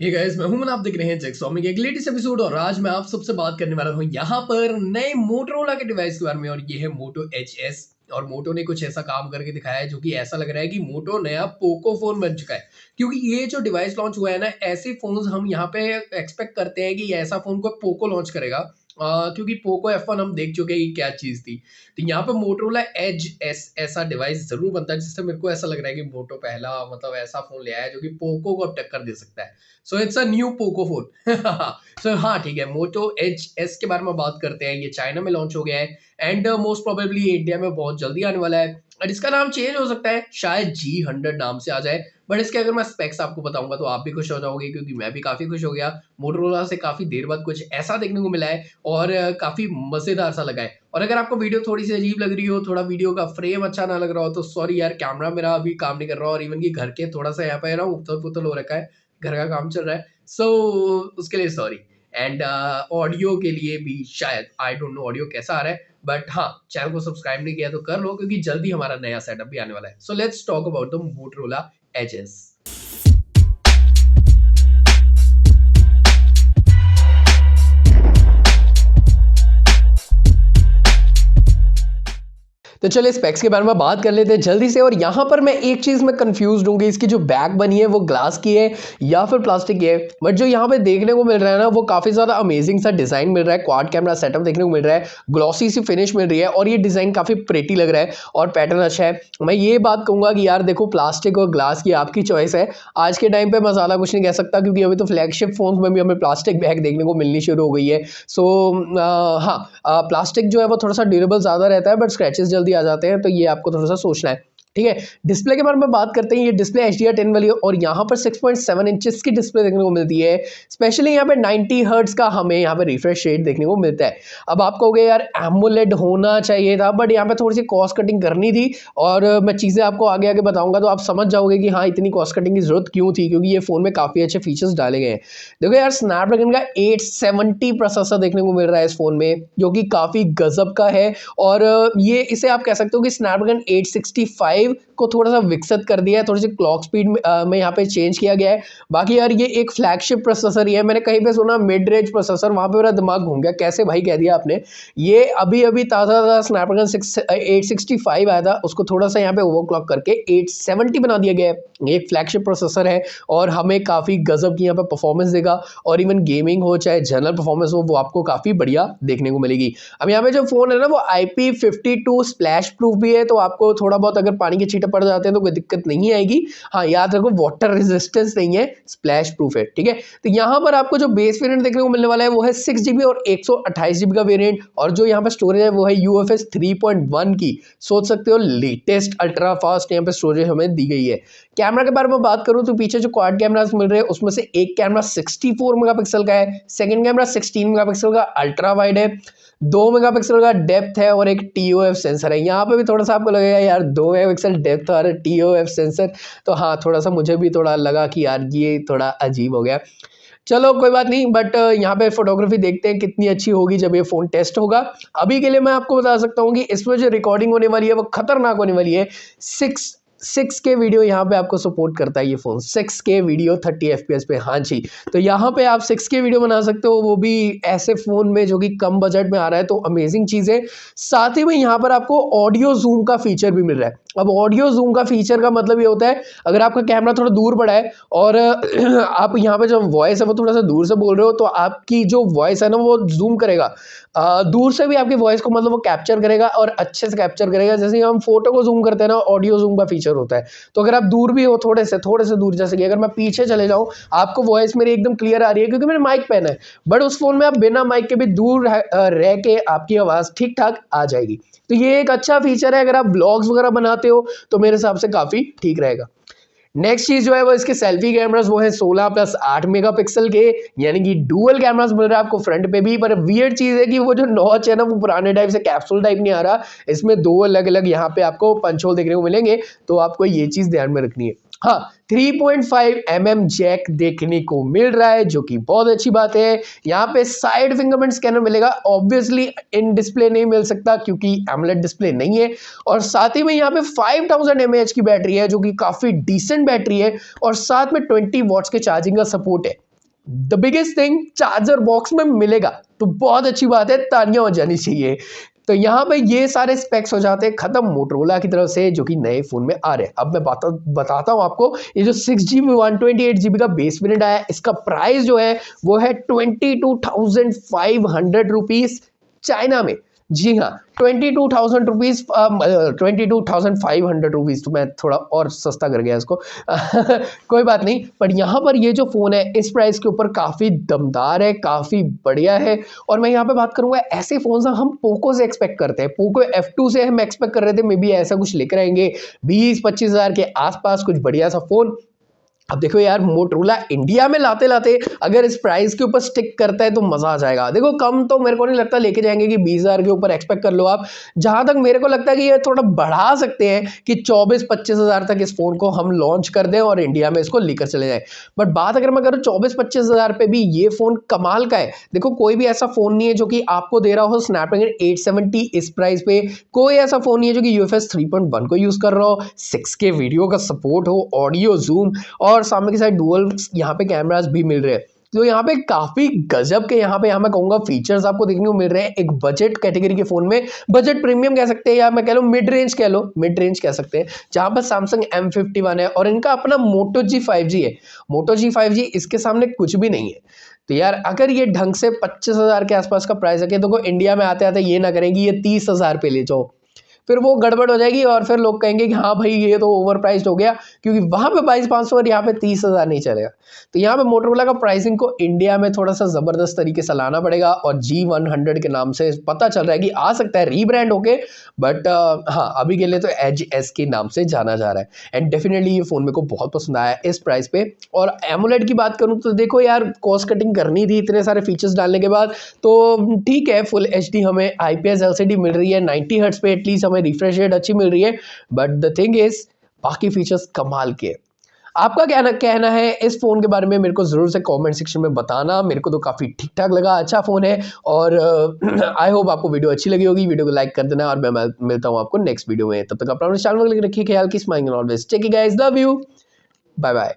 Hey guys, मैं हूं, आप देख रहे हैं स्वामी के एक लेटेस्ट एपिसोड। और आज मैं आप सबसे बात करने वाला हूं यहाँ पर नए मोटोरोला के डिवाइस के बारे में। और ये है मोटो एच और मोटो ने कुछ ऐसा काम करके दिखाया है जो कि ऐसा लग रहा है कि मोटो नया पोको फोन बन चुका है। क्योंकि ये जो डिवाइस लॉन्च हुआ है ना, ऐसे फोन हम यहाँ पे एक्सपेक्ट करते हैं कि ऐसा फोन को पोको लॉन्च करेगा। क्योंकि पोको F1 हम देख चुके हैं कि क्या चीज थी। तो यहाँ पे मोटोरोला एज एस ऐसा डिवाइस जरूर बनता है, जिससे मेरे को ऐसा लग रहा है कि मोटो पहला मतलब ऐसा फोन ले आया है जो कि पोको को अब टक्कर दे सकता है। So it's a new Poco phone. So हाँ, ठीक है, मोटो एच एस के बारे में बात करते हैं। ये चाइना में लॉन्च हो गया है एंड मोस्ट प्रोबेबली इंडिया में बहुत जल्दी आने वाला है। और इसका नाम चेंज हो सकता है, शायद G100 नाम से आ जाए। बट इसके अगर मैं स्पेक्स आपको बताऊंगा तो आप भी खुश हो जाओगे, क्योंकि मैं भी काफी खुश हो गया। मोटोरोला से काफी देर बाद कुछ ऐसा देखने को मिला है और काफी मजेदार सा लगा है। और अगर आपको वीडियो थोड़ी सी अजीब लग रही हो, थोड़ा वीडियो का फ्रेम अच्छा ना लग रहा हो, तो सॉरी यार, कैमरा मेरा अभी काम नहीं कर रहा और इवन की घर के थोड़ा सा यहाँ पे ना उथल पुथल हो रखा है, घर का काम चल रहा है। सो उसके लिए सॉरी। एंड ऑडियो के लिए भी शायद आई डोंट नो ऑडियो कैसा आ रहा है। बट हाँ, चैनल को सब्सक्राइब नहीं किया तो कर लो, क्योंकि जल्दी हमारा नया सेटअप भी आने वाला है। So let's talk about the Motorola H. तो चलिए स्पेक्स के बारे में बात कर लेते हैं जल्दी से। और यहाँ पर मैं एक चीज़ में कंफ्यूज हूँ कि इसकी जो बैक बनी है वो ग्लास की है या फिर प्लास्टिक की है। बट जो यहाँ पे देखने को मिल रहा है ना, वो काफ़ी ज़्यादा अमेजिंग सा डिज़ाइन मिल रहा है। क्वाड कैमरा सेटअप देखने को मिल रहा है, ग्लॉसी सी फिनिश मिल रही है और ये डिज़ाइन काफ़ी प्रेटी लग रहा है और पैटर्न अच्छा है। मैं ये बात कहूँगा कि यार देखो, प्लास्टिक और ग्लास की आपकी चॉइस है। आज के टाइम पर मैं ज़्यादा कुछ नहीं कह सकता, क्योंकि अभी तो फ्लैगशिप फोन में भी हमें प्लास्टिक बैग देखने को मिलनी शुरू हो गई है। सो हाँ, प्लास्टिक जो है वो थोड़ा सा ड्यूरेबल ज़्यादा रहता है, बट स्क्रैचेस जल्दी आ जाते हैं, तो ये आपको थोड़ा सा सोचना है। ठीक है, डिस्प्ले के बारे में बात करते हैं। ये डिस्प्ले HDR10 वाली है और यहाँ पर 6.7 इंचेस की डिस्प्ले देखने को मिलती है। स्पेशली यहाँ पे 90 हर्ट्ज का हमें यहाँ पे रिफ्रेश रेट देखने को मिलता है। अब आप कहोगे यार एमोलेड होना चाहिए था, बट यहाँ पे थोड़ी सी कॉस्ट कटिंग करनी थी। और मैं चीज़ें आपको आगे आगे बताऊंगा तो आप समझ जाओगे कि हाँ, इतनी कॉस्ट कटिंग की जरूरत क्यों थी, क्योंकि ये फोन में काफ़ी अच्छे फीचर्स डाले गए हैं। देखो यार, स्नैपड्रैगन का 870 प्रोसेसर देखने को मिल रहा है इस फोन में, जो कि काफ़ी गजब का है। और ये इसे आप कह सकते हो कि स्नैपड्रैगन 865 को थोड़ा सा विकसित कर दिया है, थोड़ी सी क्लॉक स्पीड में यहाँ पे चेंज किया गया है। बाकी यार ये एक फ्लैगशिप प्रोसेसर ही है। मैंने कहीं पे सुना मिड रेंज प्रोसेसर, वहां पे मेरा दिमाग घूम गया, कैसे भाई कह दिया आपने। ये अभी अभी ताज़ा स्नैपड्रैगन 865 आया था, उसको थोड़ा सा यहाँ पे ओवरक्लॉक करके 870 बना दिया गया है। ये एक फ्लैगशिप प्रोसेसर है और हमें काफ़ी गजब की यहाँ पे परफॉर्मेंस देगा। और इवन गेमिंग हो चाहे जनरल परफॉर्मेंस हो, वो आपको काफ़ी बढ़िया देखने को मिलेगी। अब यहाँ पे जो फोन है ना, वो IP52 स्प्लैश प्रूफ भी है, तो आपको थोड़ा बहुत अगर पानी के छींटे पड़ जाते हैं तो कोई दिक्कत नहीं आएगी। हाँ, याद रखो वाटर रेजिस्टेंस नहीं है, स्प्लैश प्रूफ है। ठीक है, तो यहाँ पर आपको जो बेस वेरिएंट देखने को मिलने वाला है वो है 6GB और 128GB का वेरिएंट। और जो यहाँ पर स्टोरेज है वो है UFS 3.1 की। सोच सकते हो लेटेस्ट अल्ट्रा फास्ट यहाँ पे स्टोरेज हमें दी गई है। कैमरा के बारे में बात करूँ तो पीछे जो क्वाड कैमरास मिल रहे हैं उसमें से एक कैमरा 64 मेगापिक्सल का है, सेकंड कैमरा 16 मेगापिक्सल का अल्ट्रा वाइड है, 2 मेगापिक्सल का डेप्थ है और एक TOF सेंसर है। यहाँ पे भी थोड़ा सा आपको लगेगा यार 2 मेगापिक्सल डेप्थ और TOF सेंसर, तो हाँ, थोड़ा सा मुझे भी थोड़ा लगा कि यार ये थोड़ा अजीब हो गया। चलो कोई बात नहीं, बट यहाँ पे फोटोग्राफी देखते हैं कितनी अच्छी होगी जब ये फोन टेस्ट होगा। अभी के लिए मैं आपको बता सकता हूँ कि इसमें जो रिकॉर्डिंग होने वाली है वो खतरनाक होने वाली है। 6K वीडियो यहाँ पे आपको सपोर्ट करता है ये फोन, 6K वीडियो 30 FPS पे। हाँ जी, तो यहाँ पे आप 6K वीडियो बना सकते हो, वो भी ऐसे फोन में जो कि कम बजट में आ रहा है, तो अमेजिंग चीज़ है। साथ ही में यहाँ पर आपको ऑडियो जूम का फीचर भी मिल रहा है। अब ऑडियो जूम का फीचर का मतलब ये होता है, अगर आपका कैमरा थोड़ा दूर पड़ा है और आप यहाँ पे जो वॉइस है वो थोड़ा सा दूर से बोल रहे हो, तो आपकी जो वॉइस है ना वो जूम करेगा। दूर से भी आपकी वॉइस को मतलब वो कैप्चर करेगा और अच्छे से कैप्चर करेगा। जैसे हम फोटो को जूम करते हैं ना, ऑडियो जूम का फीचर होता है। तो अगर आप दूर भी हो, थोड़े से दूर, जैसे कि अगर मैं पीछे चले जाऊं, आपको वॉइस मेरी एकदम क्लियर आ रही है क्योंकि मैंने माइक पहना है। बट उस फोन में आप बिना माइक के भी दूर रह के आपकी आवाज़ ठीक ठाक आ जाएगी। तो ये एक अच्छा फीचर है, अगर आप ब्लॉग्स वगैरह बनाते हो तो मेरे हिसाब से काफ़ी ठीक रहेगा। नेक्स्ट चीज जो है वो इसके सेल्फी कैमरास, वो है 16+8 मेगापिक्सल के, यानी कि डुअल कैमरास मिल रहा है आपको फ्रंट पे भी। पर वियर्ड चीज है कि वो जो नॉच है ना, वो पुराने टाइप से कैप्सूल टाइप नहीं आ रहा, इसमें 2 अलग अलग यहाँ पे आपको पंच होल देखने को मिलेंगे, तो आपको ये चीज ध्यान में रखनी है। हाँ, 3.5mm जैक देखने को मिल रहा है, जो कि बहुत अच्छी बात है। यहाँ पे साइड फिंगरप्रिंट स्कैनर मिलेगा, ऑब्वियसली इन डिस्प्ले नहीं मिल सकता क्योंकि एमोलेड डिस्प्ले नहीं है। और साथ ही में यहाँ पे 5000 mAh की बैटरी है, जो कि काफी डिसेंट बैटरी है, और साथ में 20 वॉट्स के चार्जिंग का सपोर्ट है। The biggest thing charger box में मिलेगा, तो बहुत अच्छी बात है, तालियां हो जानी चाहिए। तो यहाँ पे ये सारे स्पेक्स हो जाते हैं खत्म मोटरोला की तरफ से, जो कि नए फोन में आ रहे हैं। अब मैं बताता हूँ आपको, ये जो 6GB 128GB का बेस वेरिएंट आया है, इसका प्राइस जो है वो है 22,500 रुपीज चाइना में। जी हाँ, 22,000 रुपीज, 22,500 रुपीज, तो मैं थोड़ा और सस्ता कर गया इसको कोई बात नहीं। पर यहाँ पर ये जो फ़ोन है इस प्राइस के ऊपर काफ़ी दमदार है, काफ़ी बढ़िया है। और मैं यहाँ पे बात करूँगा, ऐसे फ़ोन हम पोको से एक्सपेक्ट करते हैं, पोको F2 से हम एक्सपेक्ट कर रहे थे मे बी ऐसा कुछ लेकर आएंगे 20-25 हज़ार के आसपास कुछ बढ़िया सा फ़ोन। अब देखो यार, मोटरोला इंडिया में लाते लाते अगर इस प्राइस के ऊपर स्टिक करता है तो मजा आ जाएगा। देखो कम तो मेरे को नहीं लगता लेके जाएंगे कि 20,000 के ऊपर एक्सपेक्ट कर लो आप। जहां तक मेरे को लगता है कि ये थोड़ा बढ़ा सकते हैं कि 24-25 हज़ार तक इस फोन को हम लॉन्च कर दें और इंडिया में इसको लेकर चले जाए। बट बात अगर मैं करूँ 24-25 हज़ार पे भी ये फोन कमाल का है। देखो कोई भी ऐसा फोन नहीं है जो कि आपको दे रहा हो स्नैपड्रैगन 870 इस प्राइस पे, कोई ऐसा फोन नहीं है जो कि UFS 3.1 को यूज कर रहा हो, 6K वीडियो का सपोर्ट हो, ऑडियो जूम, और सामने की साइड डुअल यहाँ पे कैमरास भी मिल रहे हैं। तो यहाँ पे काफी गजब के यहाँ पे मैं कहूंगा फीचर्स आपको देखने को मिल रहे हैं एक बजट कैटेगरी के फोन में। बजट प्रीमियम कह सकते हैं या मैं कह लो मिड रेंज कह लो, मिड रेंज कह सकते हैं, जहां पर सैमसंग M51 है और इनका अपना Moto G 5G है। Moto G 5G इसके सामने कुछ भी नहीं है। तो यार अगर ये ढंग से 25,000 के आसपास का प्राइस है, तो इंडिया में आते आते ये ना करेंगी ये 30,000 पे ले जाओ, फिर वो गड़बड़ हो जाएगी और फिर लोग कहेंगे कि हाँ भाई ये तो ओवर प्राइस्ड हो गया, क्योंकि वहां पे 22,500 और यहाँ पे 30,000 नहीं चलेगा। तो यहाँ पे मोटरोला का प्राइसिंग को इंडिया में थोड़ा सा जबरदस्त तरीके से लाना पड़ेगा, और G100 के नाम से पता चल रहा है कि आ सकता है रीब्रांड होके, बट हाँ अभी के लिए तो एज एस के नाम से जाना जा रहा है। एंड डेफिनेटली ये फोन मेरे को बहुत पसंद आया इस प्राइस पे। और एमोलेड की बात करूँ तो देखो यार, कॉस्ट कटिंग करनी थी इतने सारे फीचर्स डालने के बाद, तो ठीक है फुल HD हमें IPS LCD मिल रही है, 90 हर्ट्ज पे एटलीस्ट हमें रिफ्रेश रेट अच्छी मिल रही है। बट द थिंग इज बाकी फीचर्स कमाल के। आपका क्या कहना है इस फोन के बारे में, मेरे को जरूर से कमेंट सेक्शन में बताना। मेरे को तो काफी ठीक ठाक लगा, अच्छा फोन है। और आई होप आपको वीडियो अच्छी लगी होगी। वीडियो को लाइक कर देना और मैं मिलता हूं आपको नेक्स्ट वीडियो में। तब तक अपना चैनल रखिए ख्याल की, smiling always take care guys, love you, bye bye.